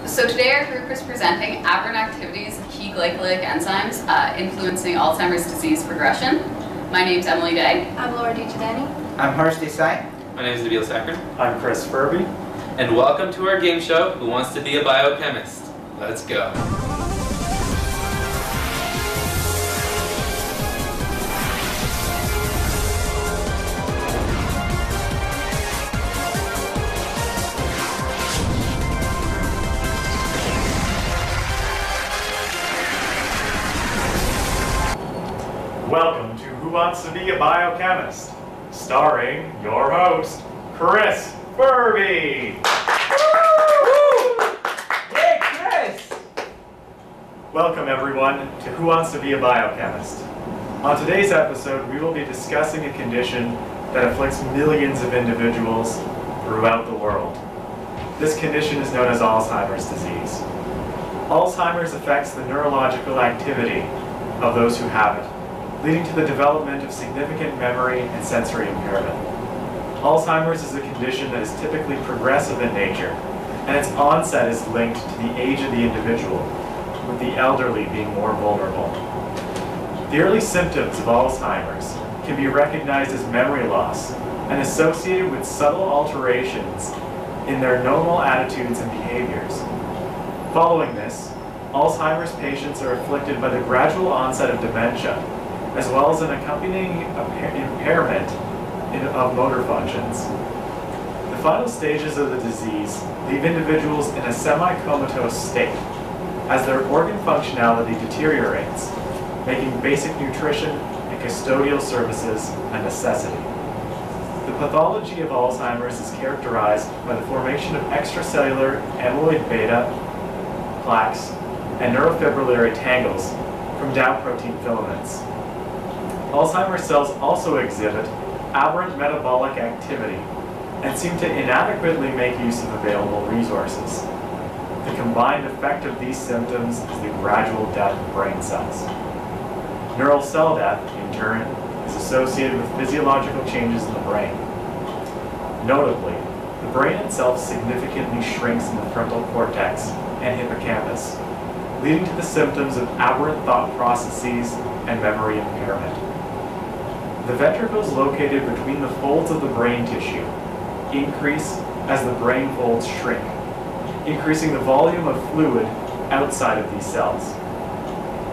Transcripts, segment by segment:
So today our group is presenting aberrant activities of key glycolytic enzymes influencing Alzheimer's disease progression. My name's Emily Day. I'm Laura DiGiovanni. I'm Harsh Desai. My name is Nabil Sakran. I'm Chris Furby. And welcome to our game show, Who Wants to Be a Biochemist? Let's go. Welcome to Who Wants to Be a Biochemist? Starring your host, Chris Furby. Yay, Chris! Welcome everyone to Who Wants to Be a Biochemist. On today's episode, we will be discussing a condition that afflicts millions of individuals throughout the world. This condition is known as Alzheimer's disease. Alzheimer's affects the neurological activity of those who have it, leading to the development of significant memory and sensory impairment. Alzheimer's is a condition that is typically progressive in nature, and its onset is linked to the age of the individual, with the elderly being more vulnerable. The early symptoms of Alzheimer's can be recognized as memory loss and associated with subtle alterations in their normal attitudes and behaviors. Following this, Alzheimer's patients are afflicted by the gradual onset of dementia, as well as an accompanying impairment of motor functions. The final stages of the disease leave individuals in a semi-comatose state as their organ functionality deteriorates, making basic nutrition and custodial services a necessity. The pathology of Alzheimer's is characterized by the formation of extracellular amyloid beta plaques and neurofibrillary tangles from Dow protein filaments. Alzheimer's cells also exhibit aberrant metabolic activity and seem to inadequately make use of available resources. The combined effect of these symptoms is the gradual death of brain cells. Neural cell death, in turn, is associated with physiological changes in the brain. Notably, the brain itself significantly shrinks in the frontal cortex and hippocampus, leading to the symptoms of aberrant thought processes and memory impairment. The ventricles located between the folds of the brain tissue increase as the brain folds shrink, increasing the volume of fluid outside of these cells.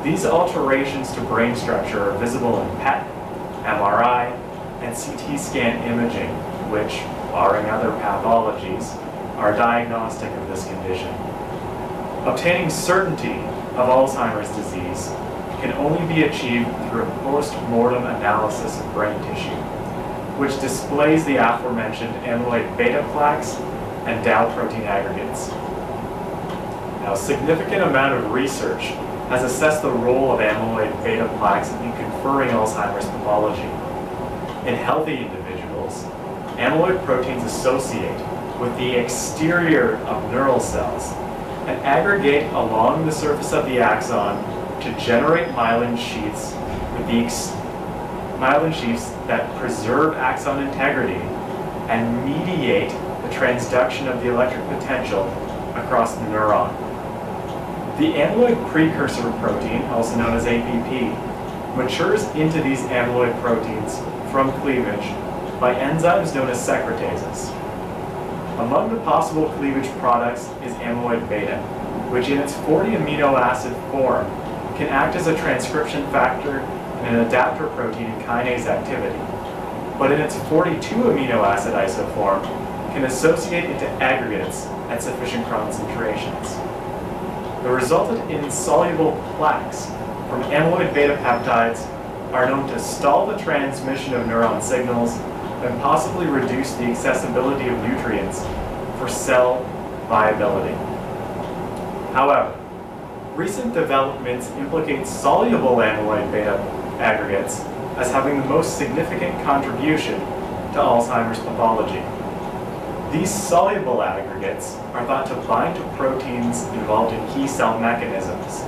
These alterations to brain structure are visible in PET, MRI, and CT scan imaging, which, barring other pathologies, are diagnostic of this condition. Obtaining certainty of Alzheimer's disease can only be achieved through a post-mortem analysis of brain tissue, which displays the aforementioned amyloid beta plaques and Dow protein aggregates. Now, a significant amount of research has assessed the role of amyloid beta plaques in conferring Alzheimer's pathology. In healthy individuals, amyloid proteins associate with the exterior of neural cells and aggregate along the surface of the axon to generate myelin sheaths that preserve axon integrity and mediate the transduction of the electric potential across the neuron. The amyloid precursor protein, also known as APP, matures into these amyloid proteins from cleavage by enzymes known as secretases. Among the possible cleavage products is amyloid beta, which in its 40 amino acid form can act as a transcription factor and an adapter protein in kinase activity, but in its 42 amino acid isoform can associate into aggregates at sufficient concentrations. The resultant insoluble plaques from amyloid beta peptides are known to stall the transmission of neuron signals and possibly reduce the accessibility of nutrients for cell viability. However, recent developments implicate soluble amyloid beta aggregates as having the most significant contribution to Alzheimer's pathology. These soluble aggregates are thought to bind to proteins involved in key cell mechanisms,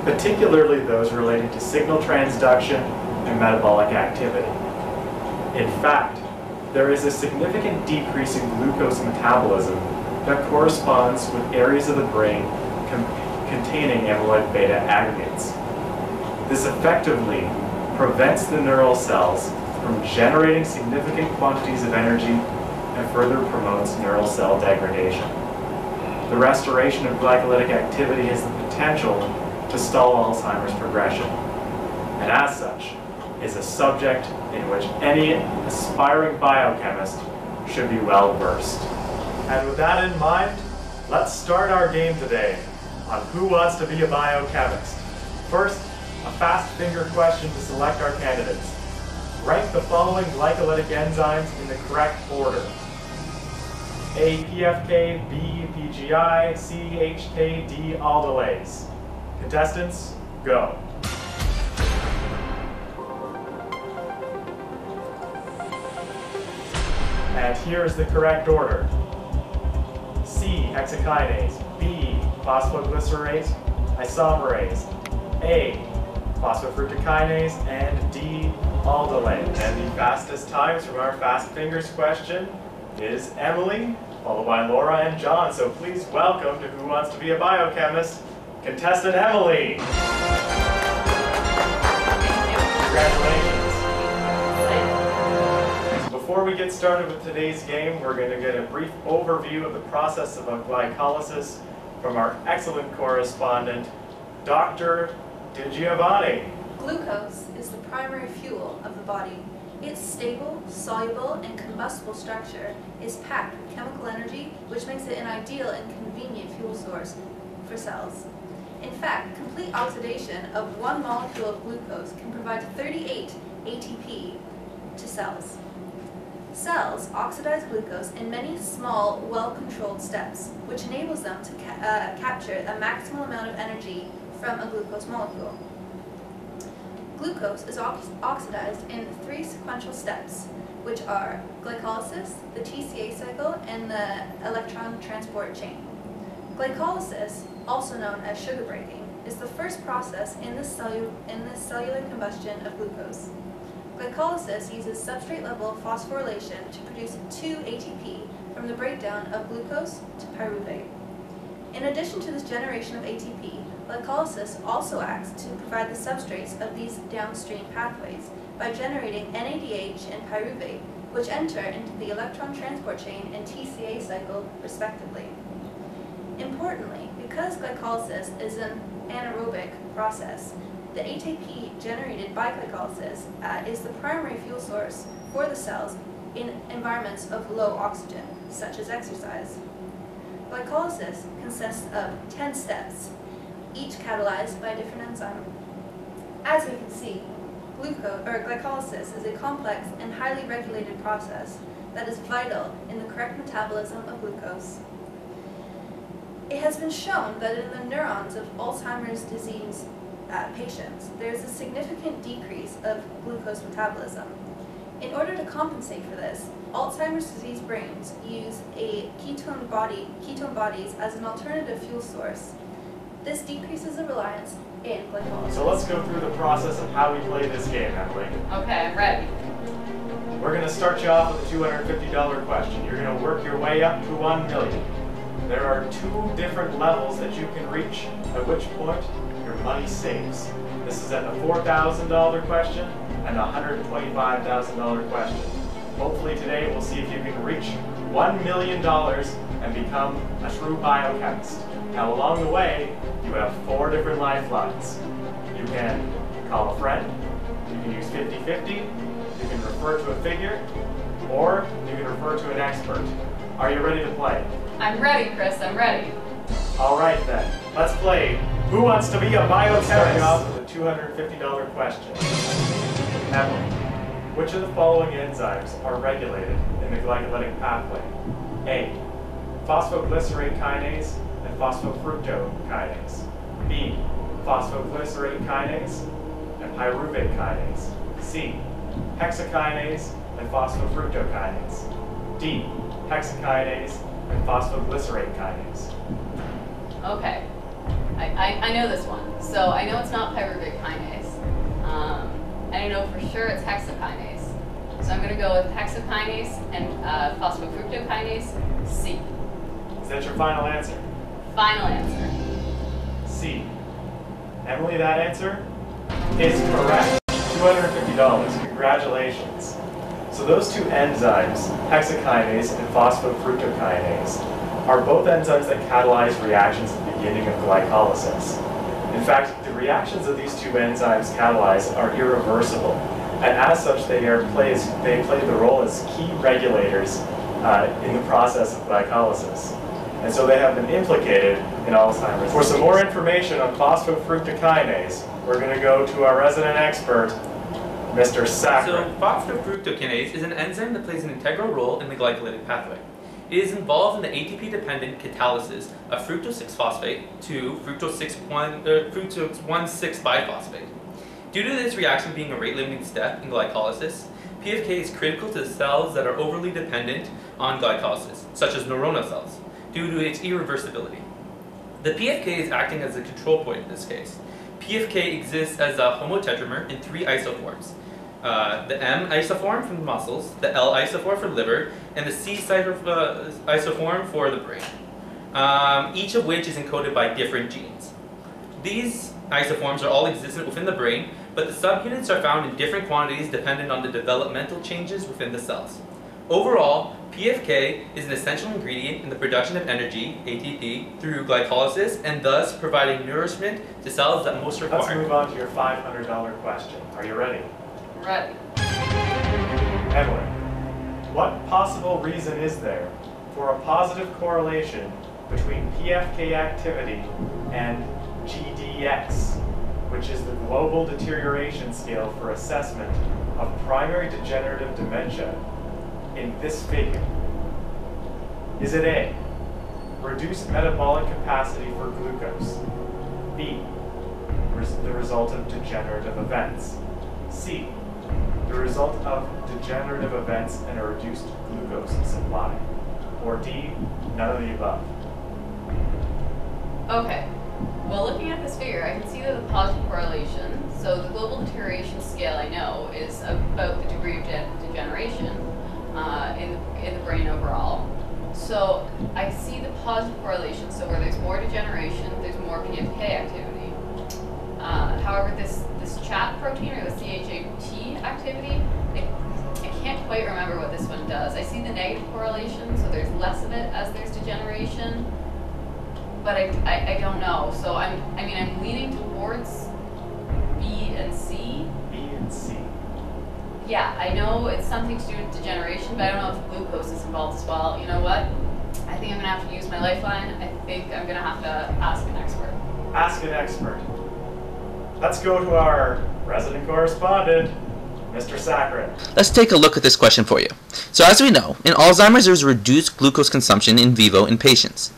particularly those related to signal transduction and metabolic activity. In fact, there is a significant decrease in glucose metabolism that corresponds with areas of the brain containing amyloid beta aggregates. This effectively prevents the neural cells from generating significant quantities of energy and further promotes neural cell degradation. The restoration of glycolytic activity has the potential to stall Alzheimer's progression, and as such, is a subject in which any aspiring biochemist should be well versed. And with that in mind, let's start our game today on Who Wants to Be a Biochemist? First, a fast finger question to select our candidates. Rank the following glycolytic enzymes in the correct order. A, PFK, B, PGI, C, HK, D, aldolase. Contestants, go. And here's the correct order. C, hexakinase, B, phosphoglycerate isomerase, A, phosphofructokinase, and D, aldolase. And the fastest times from our fast fingers question is Emily, followed by Laura and John. So please welcome to Who Wants to Be a Biochemist, contestant Emily. Congratulations. Before we get started with today's game, we're going to get a brief overview of the process of glycolysis from our excellent correspondent, Dr. DiGiovanni. Glucose is the primary fuel of the body. Its stable, soluble, and combustible structure is packed with chemical energy, which makes it an ideal and convenient fuel source for cells. In fact, complete oxidation of one molecule of glucose can provide 38 ATP to cells. Cells oxidize glucose in many small, well-controlled steps, which enables them to capture a maximal amount of energy from a glucose molecule. Glucose is oxidized in 3 sequential steps, which are glycolysis, the TCA cycle, and the electron transport chain. Glycolysis, also known as sugar breaking, is the first process in the cellular combustion of glucose. Glycolysis uses substrate-level phosphorylation to produce 2 ATP from the breakdown of glucose to pyruvate. In addition to this generation of ATP, glycolysis also acts to provide the substrates of these downstream pathways by generating NADH and pyruvate, which enter into the electron transport chain and TCA cycle, respectively. Importantly, because glycolysis is an anaerobic process, the ATP generated by glycolysis is the primary fuel source for the cells in environments of low oxygen, such as exercise. Glycolysis consists of 10 steps, each catalyzed by a different enzyme. As you can see, glycolysis is a complex and highly regulated process that is vital in the correct metabolism of glucose. It has been shown that in the neurons of Alzheimer's disease patients, there is a significant decrease of glucose metabolism. In order to compensate for this, Alzheimer's disease brains use ketone bodies as an alternative fuel source. This decreases the reliance in glycolysis. So let's go through the process of how we play this game, Emily. Okay, I'm ready. We're going to start you off with a $250 question. You're going to work your way up to 1 million. There are 2 different levels that you can reach, at which point your money saves. This is at the $4,000 question and the $125,000 question. Hopefully today we'll see if you can reach $1 million and become a true biochemist. Now along the way, you have 4 different lifelines. You can call a friend, you can use 50-50, you can refer to a figure, or you can refer to an expert. Are you ready to play? I'm ready, Chris, I'm ready. All right then, let's play Who Wants to Be a Biochemist? Starting off with a $250 question. Emily, which of the following enzymes are regulated in the glycolytic pathway? A, phosphoglycerate kinase and phosphofructokinase. B, phosphoglycerate kinase and pyruvate kinase. C, hexakinase and phosphofructokinase. D, hexakinase and phosphoglycerate kinase. Okay, I know this one. So I know it's not pyruvate kinase. And I know for sure it's hexakinase. So I'm going to go with hexakinase and phosphofructokinase, C. Is that your final answer? Final answer. C. Emily, that answer is correct. $250. Congratulations. So those two enzymes, hexakinase and phosphofructokinase, are both enzymes that catalyze reactions at the beginning of glycolysis. In fact, the reactions that these two enzymes catalyze are irreversible, and as such they play the role as key regulators in the process of glycolysis. And so they have been implicated in Alzheimer's. For some more information on phosphofructokinase, we're going to go to our resident expert, Mr. Sacker. So phosphofructokinase is an enzyme that plays an integral role in the glycolytic pathway. It is involved in the ATP-dependent catalysis of fructose 6-phosphate to fructose 1,6-biphosphate. Due to this reaction being a rate-limiting step in glycolysis, PFK is critical to the cells that are overly dependent on glycolysis, such as neuronal cells, due to its irreversibility. The PFK is acting as a control point in this case. PFK exists as a homotetramer in 3 isoforms. The M isoform from the muscles, the L isoform for the liver, and the C isoform for the brain, each of which is encoded by different genes. These isoforms are all existent within the brain, but the subunits are found in different quantities dependent on the developmental changes within the cells. Overall, PFK is an essential ingredient in the production of energy, ATP, through glycolysis, and thus providing nourishment to cells that most require. Let's move on to your $500 question. Are you ready? Ready. Emily, what possible reason is there for a positive correlation between PFK activity and GDX, which is the Global Deterioration Scale for assessment of primary degenerative dementia, in this figure? Is it A, reduced metabolic capacity for glucose, B, the result of degenerative events, C, the result of degenerative events and a reduced glucose supply, or D, none of the above? Okay. Well, looking at this figure, I can see that the positive correlation, so the global deterioration scale I know is about the degree of degeneration in the brain overall. So I see the positive correlation, so where there's more degeneration, there's more PFK activity. However, this CHAT protein, or the CHAT activity, I can't quite remember what this one does. I see the negative correlation, so there's less of it as there's degeneration, but I don't know. So I'm leaning towards B and C. B and C. Yeah, I know it's something to do with degeneration, but I don't know if glucose is involved as well. You know what? I think I'm going to have to use my lifeline. I think I'm going to have to ask an expert. Ask an expert. Let's go to our resident correspondent, Mr. Saccharin. Let's take a look at this question for you. So as we know, in Alzheimer's there is reduced glucose consumption in vivo in patients.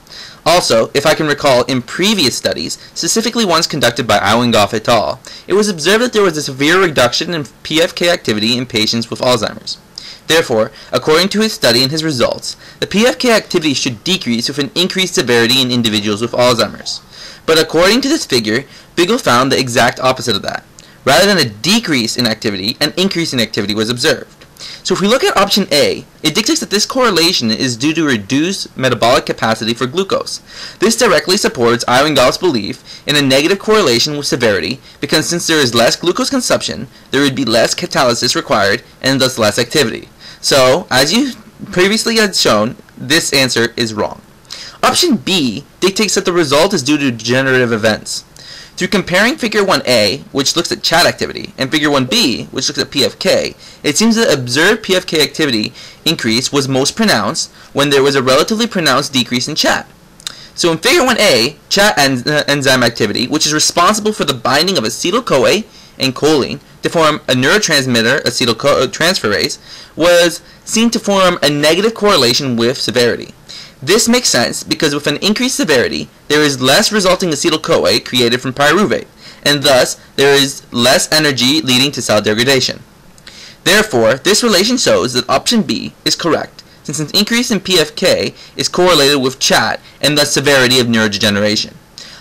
Also, if I can recall, in previous studies, specifically ones conducted by Iwangoff et al., it was observed that there was a severe reduction in PFK activity in patients with Alzheimer's. Therefore, according to his study and his results, the PFK activity should decrease with an increased severity in individuals with Alzheimer's. But according to this figure, Biggle found the exact opposite of that. Rather than a decrease in activity, an increase in activity was observed. So if we look at option A, it dictates that this correlation is due to reduced metabolic capacity for glucose. This directly supports Iwangoff's belief in a negative correlation with severity, because since there is less glucose consumption, there would be less catalysis required and thus less activity. So, as you previously had shown, this answer is wrong. Option B dictates that the result is due to degenerative events. Through comparing Figure 1a, which looks at CHAT activity, and Figure 1b, which looks at PFK, it seems that observed PFK activity increase was most pronounced when there was a relatively pronounced decrease in CHAT. So in Figure 1a, CHAT enzyme activity, which is responsible for the binding of acetyl-CoA and choline to form a neurotransmitter, acetyltransferase, was seen to form a negative correlation with severity. This makes sense because with an increased severity, there is less resulting acetyl-CoA created from pyruvate, and thus there is less energy leading to cell degradation. Therefore, this relation shows that option B is correct, since an increase in PFK is correlated with CHAT and thus severity of neurodegeneration.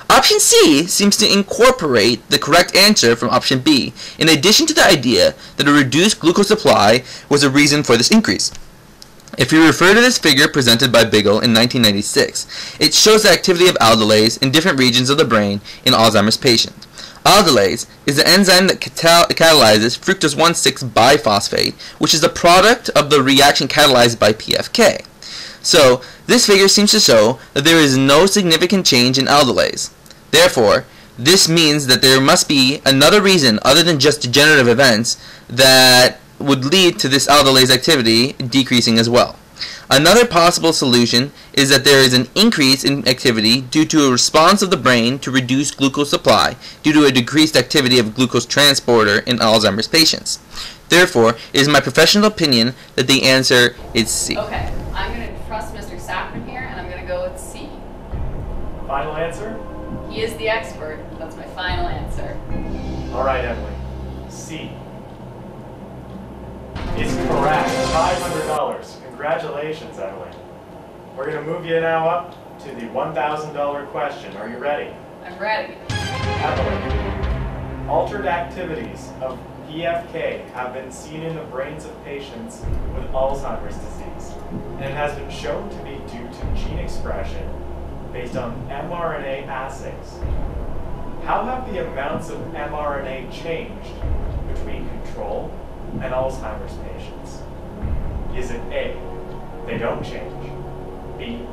Option C seems to incorporate the correct answer from option B, in addition to the idea that a reduced glucose supply was a reason for this increase. If we refer to this figure presented by Biggle in 1996, it shows the activity of aldolase in different regions of the brain in Alzheimer's patients. Aldolase is the enzyme that catalyzes fructose 1,6-biphosphate, which is the product of the reaction catalyzed by PFK. So, this figure seems to show that there is no significant change in aldolase. Therefore, this means that there must be another reason other than just degenerative events that would lead to this aldolase activity decreasing as well. Another possible solution is that there is an increase in activity due to a response of the brain to reduce glucose supply due to a decreased activity of glucose transporter in Alzheimer's patients. Therefore, it is my professional opinion that the answer is C. Okay, I'm going to trust Mr. Sackman here, and I'm going to go with C. Final answer? He is the expert. That's my final answer. All right, Emily. C is correct. $500. Congratulations, Emily. We're going to move you now up to the $1,000 question. Are you ready? I'm ready. Emily, altered activities of PFK have been seen in the brains of patients with Alzheimer's disease, and it has been shown to be due to gene expression based on mRNA assays. How have the amounts of mRNA changed between control and Alzheimer's patients? Is it A, they don't change, B,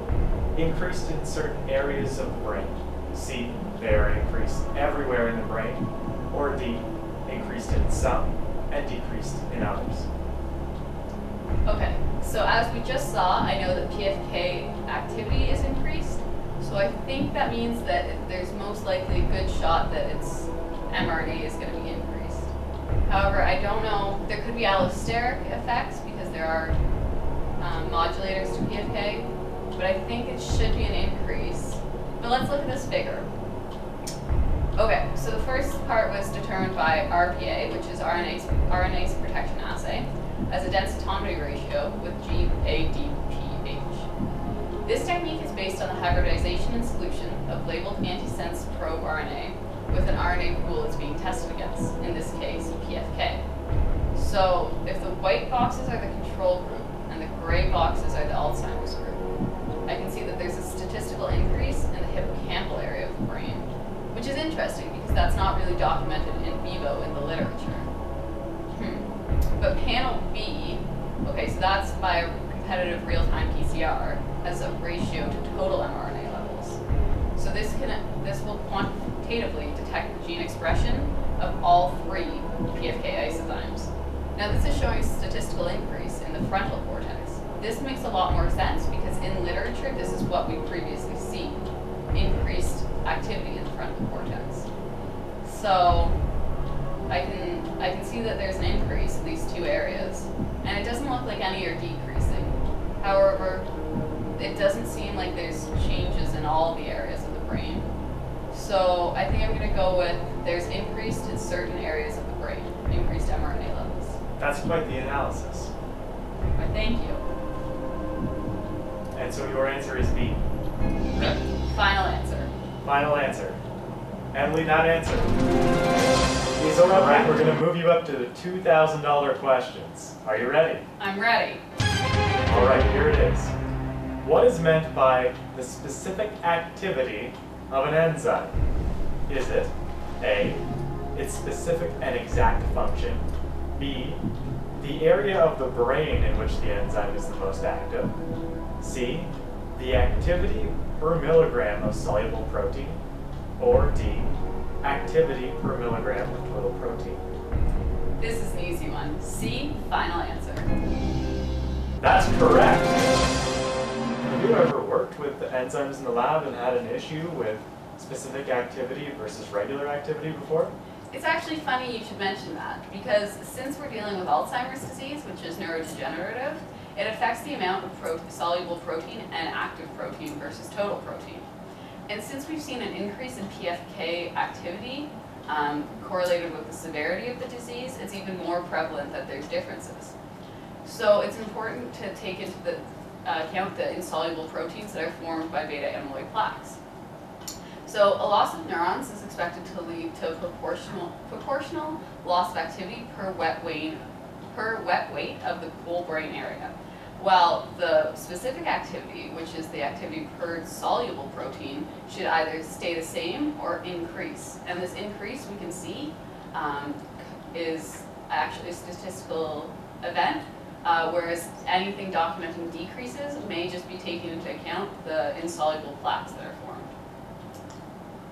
increased in certain areas of the brain, C, they are increased everywhere in the brain, or D, increased in some and decreased in others? Okay, so as we just saw, I know that PFK activity is increased, so I think that means that there's most likely a good shot that its mRNA is going to be increased. However, I don't know, there could be allosteric effects because there are modulators to PFK, but I think it should be an increase. But let's look at this figure. Okay, so the first part was determined by RPA, which is RNase protection assay, as a densitometry ratio with GADPH. This technique is based on the hybridization in solution of labeled antisense probe RNA with an RNA pool it's being tested against, in this case, PFK. So if the white boxes are the control group and the gray boxes are the Alzheimer's group, I can see that there's a statistical increase in the hippocampal area of the brain, which is interesting because that's not really documented in vivo in the literature. But panel B, okay, so that's biocompetitive real-time PCR, has a ratio to total mRNA levels. So this will quantitatively detect the gene expression of all three PFK isozymes. Now this is showing a statistical increase in the frontal cortex. This makes a lot more sense because in literature this is what we've previously seen, increased activity in the frontal cortex. So I can see that there's an increase in these two areas, and it doesn't look like any are decreasing. However, it doesn't seem like there's changes in all the areas of the brain. So I think I'm going to go with there's increased in certain areas of the brain, increased mRNA levels. That's quite the analysis. But thank you. And so your answer is B. Final answer. Final answer. Emily, that answer is correct. We're going to move you up to the $2,000 questions. Are you ready? I'm ready. All right, here it is. What is meant by the specific activity of an enzyme? Is it A, its specific and exact function, B, the area of the brain in which the enzyme is the most active, C, the activity per milligram of soluble protein, or D, activity per milligram of total protein? This is an easy one. C, final answer. That's correct. Have you ever worked with the enzymes in the lab and had an issue with specific activity versus regular activity before? It's actually funny you should mention that, because since we're dealing with Alzheimer's disease, which is neurodegenerative, it affects the amount of soluble protein and active protein versus total protein. And since we've seen an increase in PFK activity correlated with the severity of the disease, it's even more prevalent that there's differences. So it's important to take into account the insoluble proteins that are formed by beta amyloid plaques. So a loss of neurons is expected to lead to proportional loss of activity per wet weight of the whole brain area. Well, the specific activity, which is the activity per soluble protein, should either stay the same or increase. And this increase, we can see, is actually a statistical event, whereas anything documenting decreases may just be taking into account the insoluble plaques that are formed.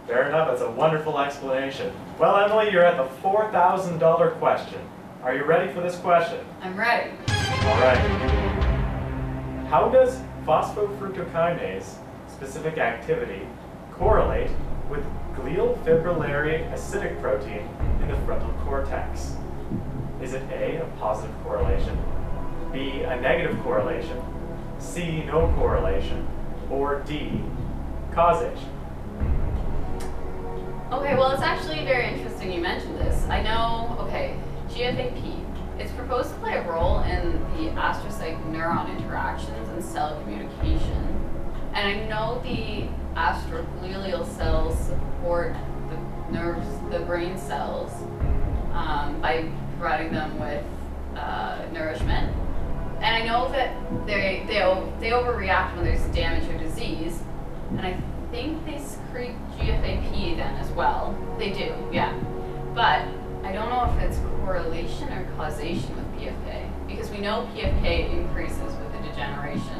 Fair enough, that's a wonderful explanation. Well, Emily, you're at the $4,000 question. Are you ready for this question? I'm ready. All right. How does phosphofructokinase specific activity correlate with glial fibrillary acidic protein in the frontal cortex? Is it A, a positive correlation, B, a negative correlation, C, no correlation, or D, causation? Okay, well, it's actually very interesting you mentioned this. I know, okay, GFAP. It's proposed to play a role in the astrocyte neuron interactions and cell communication. And I know the astroglial cells support the nerves, the brain cells, by providing them with nourishment. And I know that they overreact when there's damage or disease. And I think they secrete GFAP then as well. They do, yeah. But I don't know if it's correlation or causation with PFK, because we know PFK increases with the degeneration.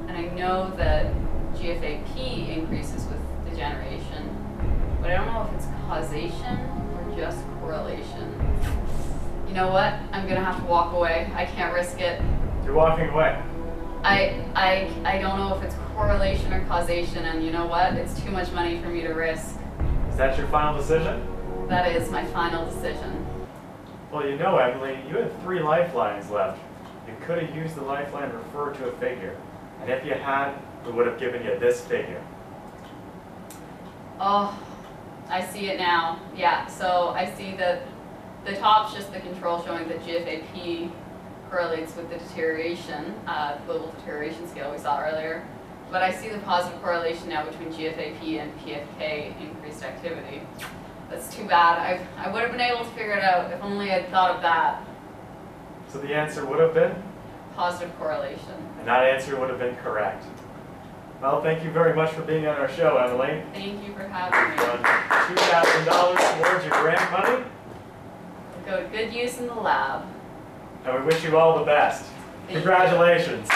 And I know that GFAP increases with degeneration, but I don't know if it's causation or just correlation. You know what? I'm gonna have to walk away. I can't risk it. You're walking away. I don't know if it's correlation or causation, and you know what? It's too much money for me to risk. Is that your final decision? That is my final decision. Well, you know, Emily, you had 3 lifelines left. You could have used the lifeline referred to a figure. And if you had, we would have given you this figure. Oh, I see it now. Yeah, so I see that the top's just the control showing that GFAP correlates with the deterioration, global deterioration scale we saw earlier. But I see the positive correlation now between GFAP and PFK increased activity. That's too bad. I would have been able to figure it out if only I'd thought of that. So the answer would have been? Positive correlation. And that answer would have been correct. Well, thank you very much for being on our show, Emily. Thank you for having You've me. done $2,000 towards your grant money, Go to good use in the lab. and we wish you all the best. Thank you. Congratulations.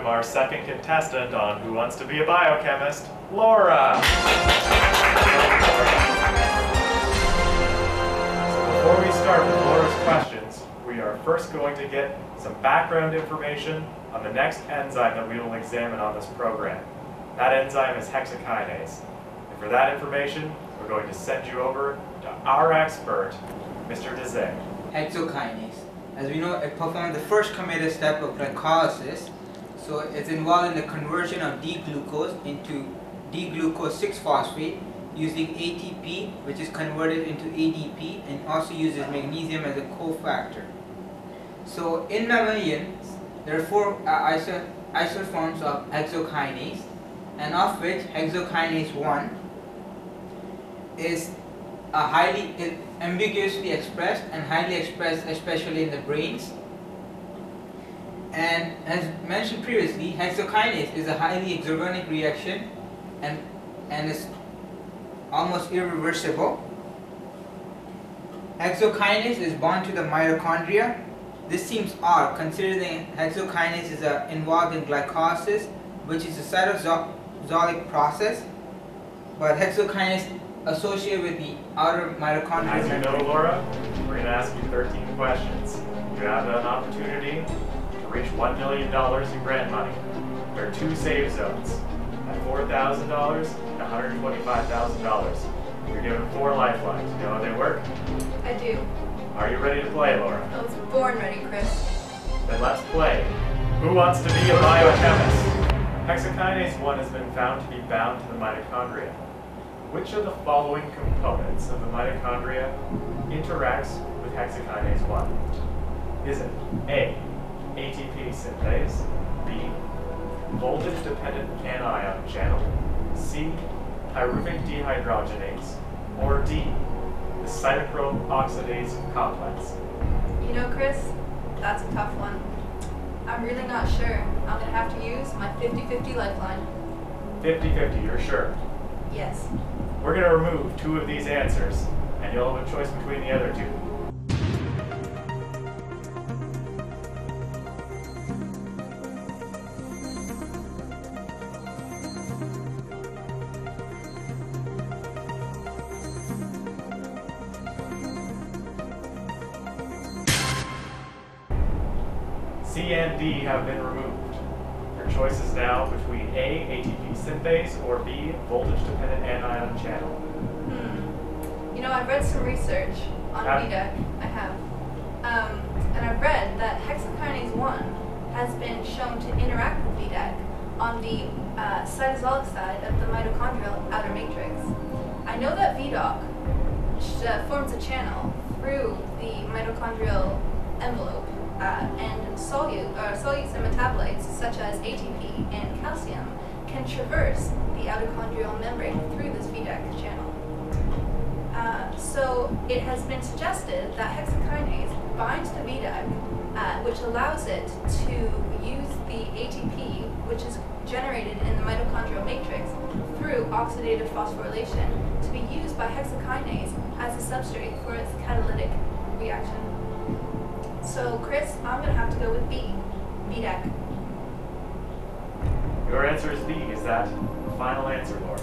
Our second contestant on Who Wants to Be a Biochemist, Laura. So before we start with Laura's questions, we are first going to get some background information on the next enzyme that we will examine on this program. That enzyme is hexokinase. And for that information, we're going to send you over to our expert, Mr. Dezay. Hexokinase. As we know, it performs the first committed step of glycolysis. So it's involved in the conversion of D-glucose into D-glucose 6-phosphate using ATP, which is converted into ADP, and also uses magnesium as a cofactor. So in mammalians, there are 4 isoforms of hexokinase, and of which hexokinase 1 is ambiguously expressed and highly expressed, especially in the brains. And as mentioned previously, hexokinase is a highly exergonic reaction and is almost irreversible. Hexokinase is bound to the mitochondria. This seems odd considering hexokinase is involved in glycolysis, which is a cytosolic process, but hexokinase associated with the outer mitochondria. As you know, Laura, we're going to ask you 13 questions. You have an opportunity to reach $1 million in grant money. There are 2 save zones at $4,000 and $125,000. You're given 4 lifelines. You know how they work? I do. Are you ready to play, Laura? I was born ready, Chris. Then let's play. Who wants to be a biochemist? Hexokinase 1 has been found to be bound to the mitochondria. Which of the following components of the mitochondria interacts with hexokinase 1? Is it A, ATP synthase, B, voltage-dependent anion channel, C, pyruvic dehydrogenase, or D, the cytochrome oxidase complex? You know, Chris, that's a tough one. I'm really not sure. I'm going to have to use my 50-50 lifeline. 50-50, you're sure? Yes. We're going to remove two of these answers, and you'll have a choice between the other two. C and D have been removed. Your choice is now between A, ATP synthase, or B, voltage-dependent anion channel. You know, I've read some research on VDEC. I have. And I've read that hexokinase 1 has been shown to interact with VDEC on the cytosolic side of the mitochondrial outer matrix. I know that VDOC forms a channel through the mitochondrial envelope, and solutes and metabolites such as ATP and calcium can traverse the mitochondrial membrane through this VDEC channel. So it has been suggested that hexokinase binds to VDEC, which allows it to use the ATP, which is generated in the mitochondrial matrix through oxidative phosphorylation, to be used by hexokinase as a substrate for its catalytic reaction. So, Chris, I'm going to have to go with B, VDEC. Your answer is B. Is that the final answer, Laura?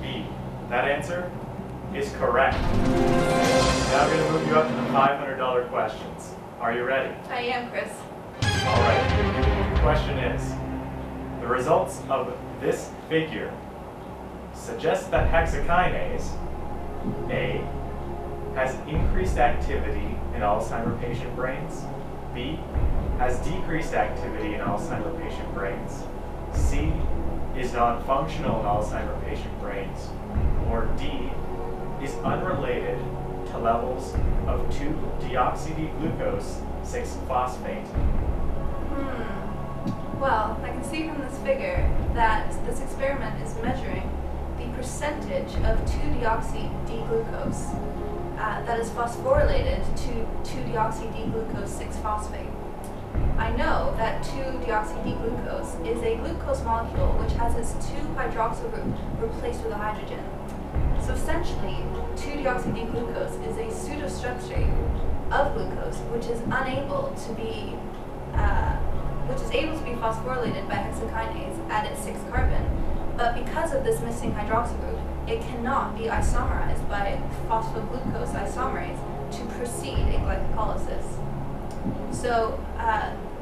B. That answer is correct. Now I'm going to move you up to the $500 questions. Are you ready? I am, Chris. All right. The question is, the results of this figure suggest that hexokinase, A, has increased activity in Alzheimer patient brains, B, has decreased activity in Alzheimer patient brains, C, is non-functional in Alzheimer patient brains, or D, is unrelated to levels of 2-deoxy-D-glucose 6-phosphate. Well, I can see from this figure that this experiment is measuring the percentage of 2-deoxy-D-glucose that is phosphorylated to 2-deoxy-D-glucose 6-phosphate. I know that 2-deoxy-D-glucose is a glucose molecule which has its 2-hydroxyl group replaced with a hydrogen. So essentially, 2-deoxy-D-glucose is a pseudosubstrate of glucose which is able to be phosphorylated by hexokinase at its 6th carbon, but because of this missing hydroxyl group, it cannot be isomerized by phosphoglucose isomerase to proceed in glycolysis. So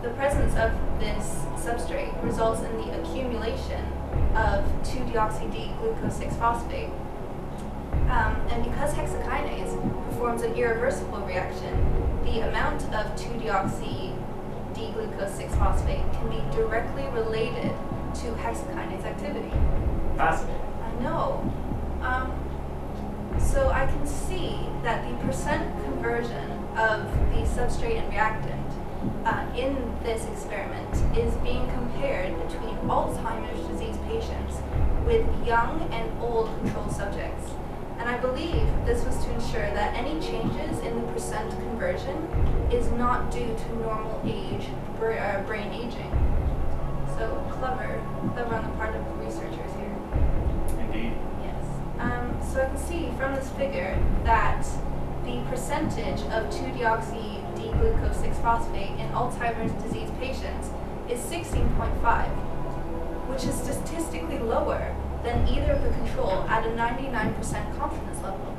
the presence of this substrate results in the accumulation of 2-deoxy-D-glucose 6-phosphate. And because hexokinase performs an irreversible reaction, the amount of 2-deoxy-D-glucose 6-phosphate can be directly related to hexokinase activity. Fascinating. I know. So I can see that the percent conversion of the substrate and reactant in this experiment is being compared between Alzheimer's disease patients with young and old control subjects. And I believe this was to ensure that any changes in the percent conversion is not due to normal age, brain aging. So clever on the part of the researchers here. Indeed. Yes. So I can see from this figure that the percentage of 2-deoxy-D-glucose 6-phosphate in Alzheimer's disease patients is 16.5, which is statistically lower than either of the control at a 99% confidence level.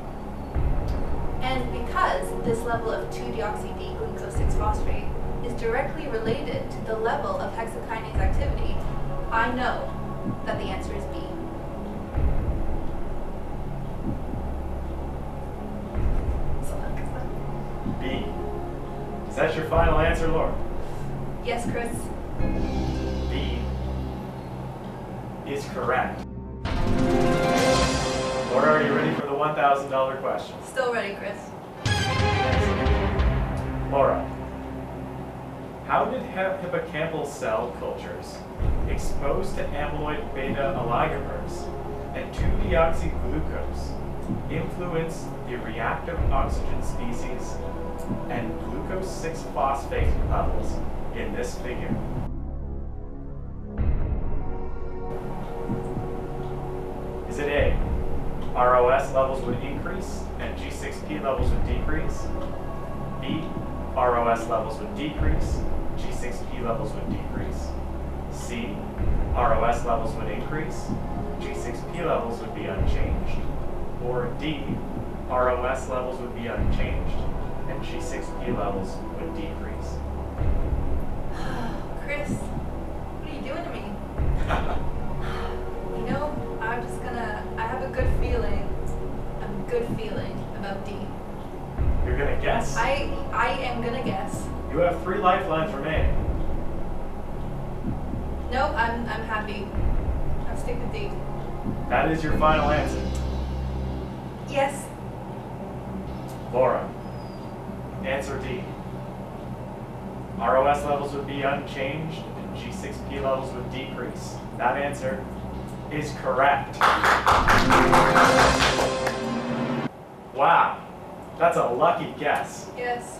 And because this level of 2-deoxy-D-glucose 6-phosphate is directly related to the level of hexokinase activity, I know that the answer is B. B. Is that your final answer, Laura? Yes, Chris. B is correct. Laura, are you ready for the $1,000 question? Still ready, Chris. Laura, how did hippocampal cell cultures exposed to amyloid beta oligomers and 2-deoxyglucose influence the reactive oxygen species and glucose 6-phosphate levels in this figure? Is it A, ROS levels would increase and G6P levels would decrease? B, ROS levels would decrease, G6P levels would decrease. C, ROS levels would increase, G6P levels would be unchanged. Or D, ROS levels would be unchanged and G6P levels would decrease. Chris, what are you doing to me? You know, I have a good feeling about D. You're gonna guess? I am gonna guess. You have 3 lifelines remaining. Nope, I'm happy. I'll stick with D. That is your final answer. Yes. Laura, answer D. ROS levels would be unchanged and G6P levels would decrease. That answer is correct. Wow, that's a lucky guess. Yes.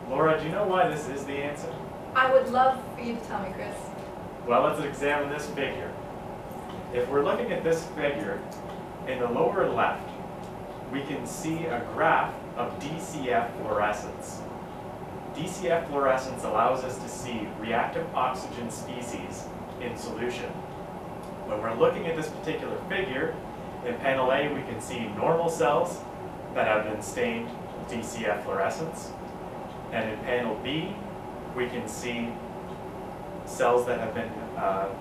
Laura, do you know why this is the answer? I would love for you to tell me, Chris. Well, let's examine this figure. If we're looking at this figure, in the lower left, we can see a graph of DCF fluorescence. DCF fluorescence allows us to see reactive oxygen species in solution. When we're looking at this particular figure, in panel A we can see normal cells that have been stained with DCF fluorescence. And in panel B, we can see cells that have been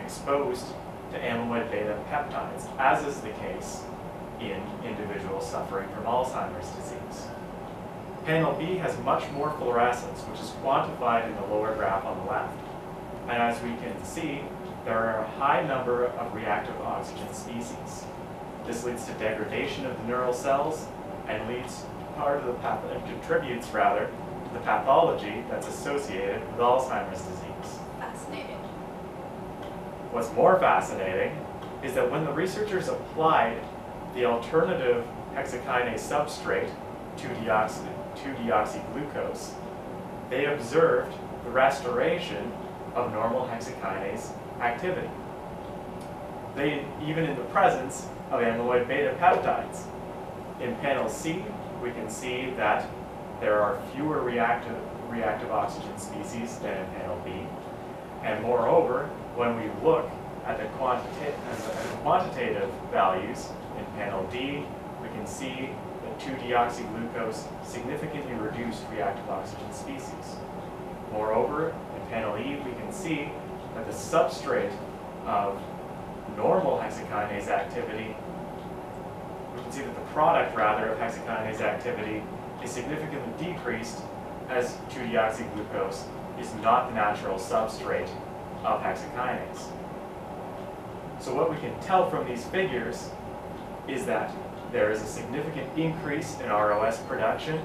exposed to amyloid beta peptides, as is the case in individuals suffering from Alzheimer's disease. Panel B has much more fluorescence, which is quantified in the lower graph on the left. And as we can see, there are a high number of reactive oxygen species. This leads to degradation of the neural cells and contributes to the pathology that's associated with Alzheimer's disease. Fascinating. What's more fascinating is that when the researchers applied the alternative hexakinase substrate, 2-deoxyglucose, they observed the restoration of normal hexakinase activity. Even in the presence of amyloid beta peptides. In panel C, we can see that there are fewer reactive oxygen species than in panel B. And moreover, when we look at the quantitative values in panel D, we can see that 2-deoxyglucose significantly reduced reactive oxygen species. Moreover, in panel E, we can see that the substrate of normal hexakinase activity, we can see that the product, rather, of hexakinase activity is significantly decreased as 2-deoxyglucose is not the natural substrate of hexakinase. So what we can tell from these figures is that there is a significant increase in ROS production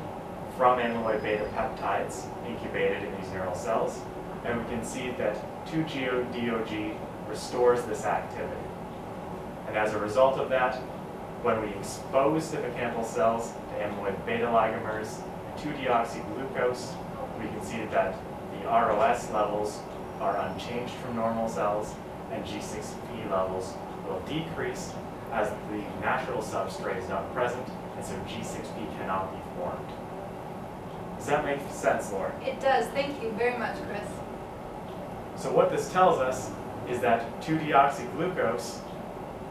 from amyloid beta peptides incubated in these neural cells, and we can see that 2-DOG restores this activity. And as a result of that, when we expose hippocampal cells to amyloid beta oligomers and 2-deoxyglucose, we can see that the ROS levels are unchanged from normal cells, and G6P levels will decrease as the natural substrate is not present, and so G6P cannot be formed. Does that make sense, Laura? It does. Thank you very much, Chris. So what this tells us is that 2-deoxyglucose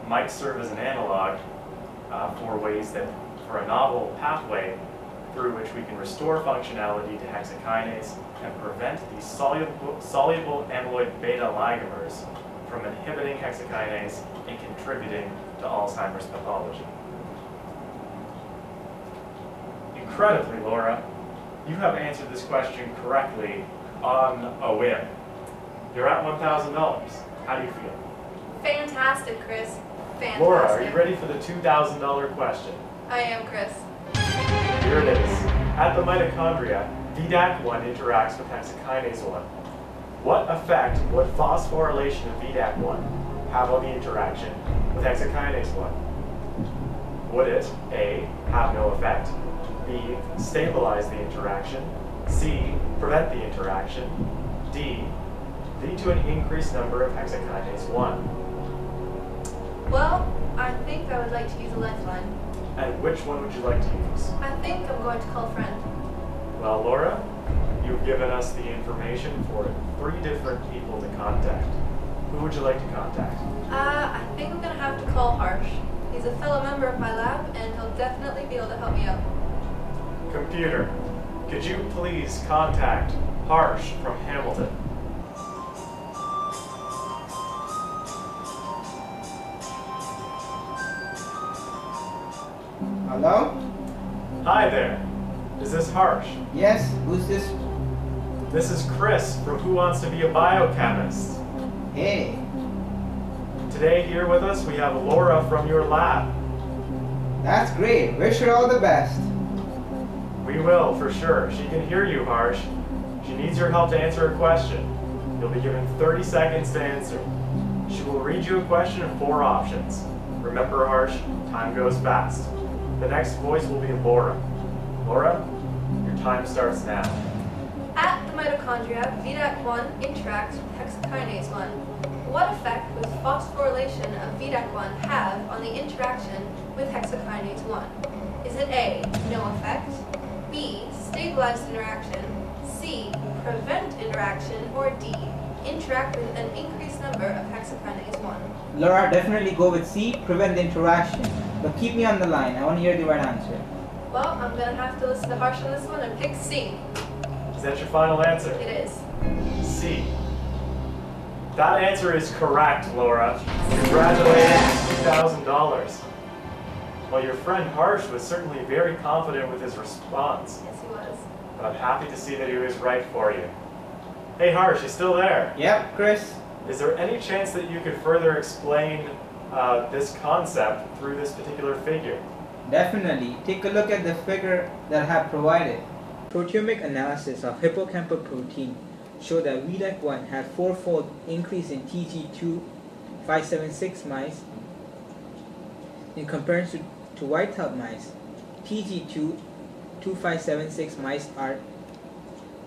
might serve as an analog for a novel pathway through which we can restore functionality to hexakinase and prevent these soluble amyloid beta oligomers from inhibiting hexakinase and contributing to Alzheimer's pathology. Incredibly, Laura, You have answered this question correctly on a whim. You're at $1,000. How do you feel? Fantastic, Chris. Fantastic. Laura, are you ready for the $2,000 question? I am, Chris. Here it is. At the mitochondria, VDAC1 interacts with hexokinase 1. What effect would phosphorylation of VDAC1 have on the interaction with hexokinase 1? Would it, A, have no effect, B, stabilize the interaction, C, prevent the interaction, D, lead to an increased number of hexokinase 1? Well, I think I would like to use a lifeline. And which one would you like to use? I think I'm going to call a friend. Well, Laura, you've given us the information for 3 different people to contact. Who would you like to contact? I think I'm going to have to call Harsh. He's a fellow member of my lab, and he'll definitely be able to help me out. Computer, could you please contact Harsh from Hamilton? Hello? Hi there. Is this Harsh? Yes, who's this? This is Chris from Who Wants to Be a Biochemist. Hey, Today here with us we have Laura from your lab. that's great. Wish her all the best. We will, for sure. She can hear you, Harsh. She needs your help to answer a question. You'll be given 30 seconds to answer. She will read you a question and 4 options. Remember, Harsh, time goes fast. The next voice will be Laura. Laura, your time starts now. At the mitochondria, VDAC1 interacts with hexokinase 1. What effect would phosphorylation of VDAC1 have on the interaction with hexokinase 1? Is it A, no effect, B, stabilize interaction, C, prevent interaction, or D, interact with an increased number of hexokinase 1? Laura, definitely go with C, prevent the interaction. But keep me on the line. I want to hear the right answer. Well, I'm going to have to listen to Harsh on this one and pick C. Is that your final answer? It is. C. That answer is correct, Laura. Congratulations, $2,000. Well, your friend Harsh was certainly very confident with his response. Yes, he was. But I'm happy to see that he was right for you. Hey Harsh, you still there? Yep, Chris. Is there any chance that you could further explain this concept through this particular figure? Definitely. Take a look at the figure that I have provided. Proteomic analysis of hippocampal protein showed that VDAC1 had 4-fold increase in TG2576 mice in comparison to wild-type mice. TG2576 mice are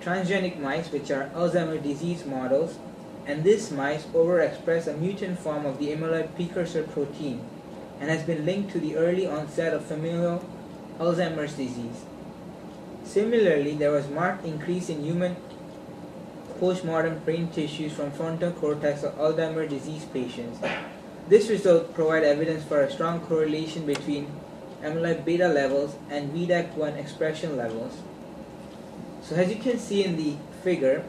transgenic mice, which are Alzheimer's disease models, and these mice overexpress a mutant form of the amyloid precursor protein and has been linked to the early onset of familial Alzheimer's disease. Similarly, there was marked increase in human postmortem brain tissues from frontal cortex of Alzheimer's disease patients. This result provides evidence for a strong correlation between amyloid beta levels and VDAC1 expression levels. So as you can see in the figure,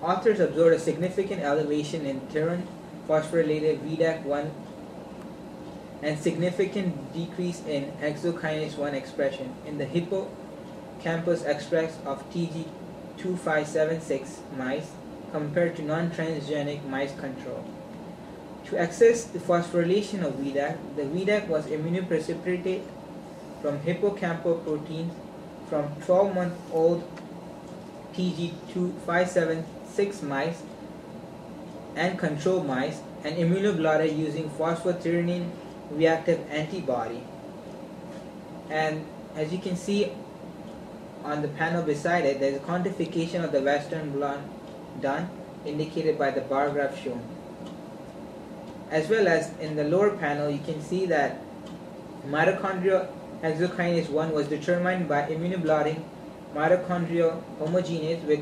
authors observed a significant elevation in terran phosphorylated VDAC1 and significant decrease in hexokinase 1 expression in the hippocampus express of TG2576 mice compared to non-transgenic mice control. To access the phosphorylation of VDAC, the VDAC was immunoprecipitated from hippocampal proteins from 12-month-old TG2576 mice and control mice and immunoblotted using phosphothreonine reactive antibody. And as you can see on the panel beside it, there is a quantification of the Western blot done, indicated by the bar graph shown. As well as in the lower panel, you can see that mitochondrial hexokinase 1 was determined by immunoblotting mitochondrial homogeneous with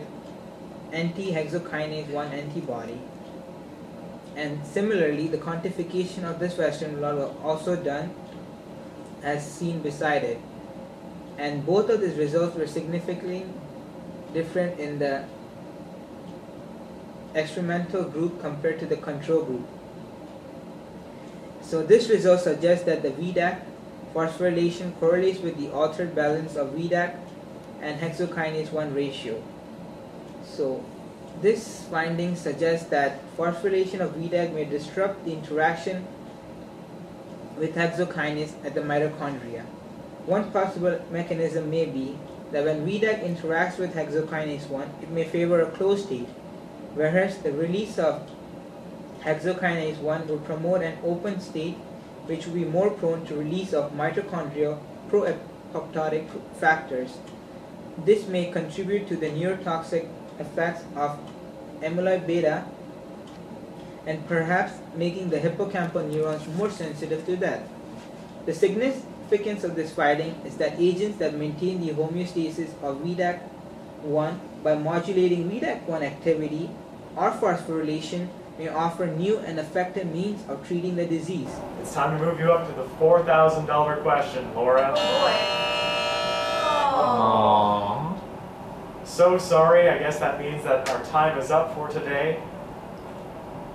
anti-hexokinase 1 antibody. And similarly, the quantification of this Western blot was also done as seen beside it. And both of these results were significantly different in the experimental group compared to the control group. So this result suggests that the VDAC phosphorylation correlates with the altered balance of VDAC and hexokinase 1 ratio. So this finding suggests that phosphorylation of VDAG may disrupt the interaction with hexokinase at the mitochondria. One possible mechanism may be that when VDAG interacts with hexokinase 1, it may favor a closed state, whereas the release of hexokinase 1 will promote an open state, which will be more prone to release of mitochondrial pro-apoptotic factors. This may contribute to the neurotoxic effects of amyloid beta and perhaps making the hippocampal neurons more sensitive to that. The significance of this finding is that agents that maintain the homeostasis of VDAG1 by modulating VDAG1 activity or phosphorylation may offer new and effective means of treating the disease. It's time to move you up to the $4,000 question, Laura. Aww. So sorry, I guess that means that our time is up for today.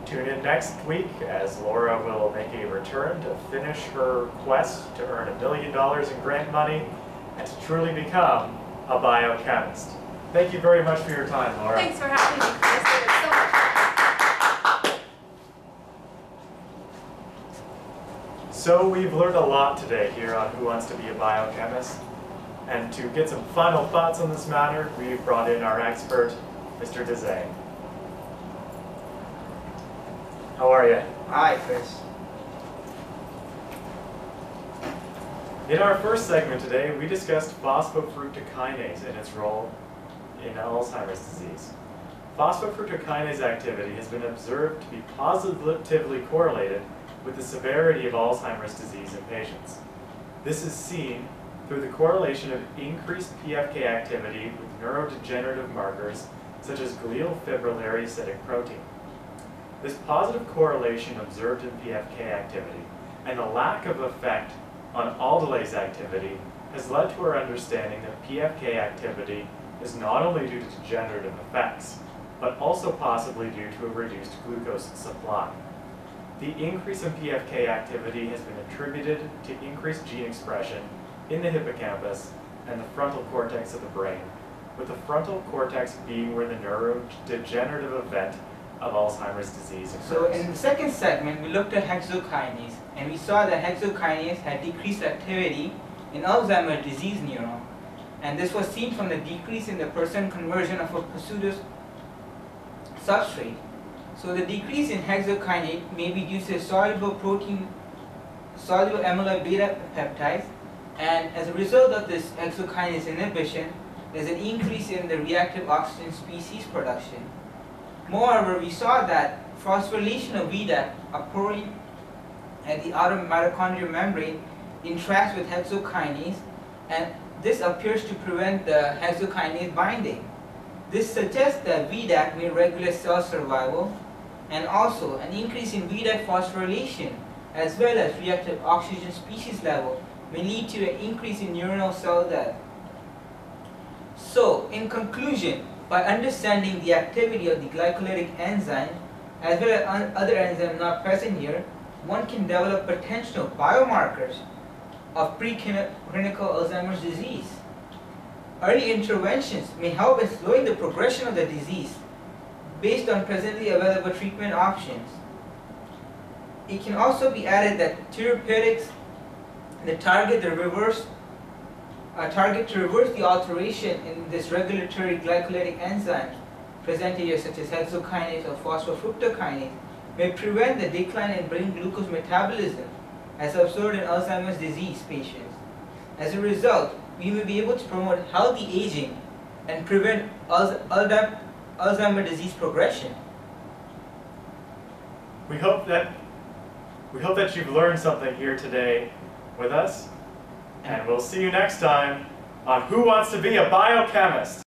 Tune in next week as Laura will make a return to finish her quest to earn $1 million in grant money and to truly become a biochemist. Thank you very much for your time, Laura. Thanks for having me, Chris. It was so much fun. So we've learned a lot today here on Who Wants to Be a Biochemist. And to get some final thoughts on this matter, we've brought in our expert, Mr. Dezay. How are you? Hi, Chris. In our first segment today, we discussed phosphofructokinase and its role in Alzheimer's disease. Phosphofructokinase activity has been observed to be positively correlated with the severity of Alzheimer's disease in patients. This is seen through the correlation of increased PFK activity with neurodegenerative markers such as glial fibrillary acidic protein. This positive correlation observed in PFK activity and the lack of effect on aldolase activity has led to our understanding that PFK activity is not only due to degenerative effects, but also possibly due to a reduced glucose supply. The increase in PFK activity has been attributed to increased gene expression in the hippocampus and the frontal cortex of the brain, with the frontal cortex being where the neurodegenerative event of Alzheimer's disease occurs. So in the second segment, we looked at hexokinase, and we saw that hexokinase had decreased activity in Alzheimer's disease neuron, and this was seen from the decrease in the percent conversion of a pseudo substrate. So the decrease in hexokinase may be due to soluble amyloid beta peptides, and as a result of this hexokinase inhibition, there's an increase in the reactive oxygen species production. Moreover, we saw that phosphorylation of VDAG occurring at the outer mitochondrial membrane interacts with hexokinase, and this appears to prevent the hexokinase binding. This suggests that VDAG may regulate cell survival, and also an increase in VDAG phosphorylation as well as reactive oxygen species level may lead to an increase in neuronal cell death. So, in conclusion, by understanding the activity of the glycolytic enzyme as well as other enzymes not present here, one can develop potential biomarkers of preclinical Alzheimer's disease. Early interventions may help in slowing the progression of the disease based on presently available treatment options. It can also be added that therapeutics that target to reverse the alteration in this regulatory glycolytic enzymes presented here, such as hexokinase or phosphofructokinase, may prevent the decline in brain glucose metabolism as observed in Alzheimer's disease patients. As a result, we may be able to promote healthy aging and prevent Alzheimer's disease progression. We hope that you've learned something here today with us, and we'll see you next time on Who Wants to Be a Biochemist?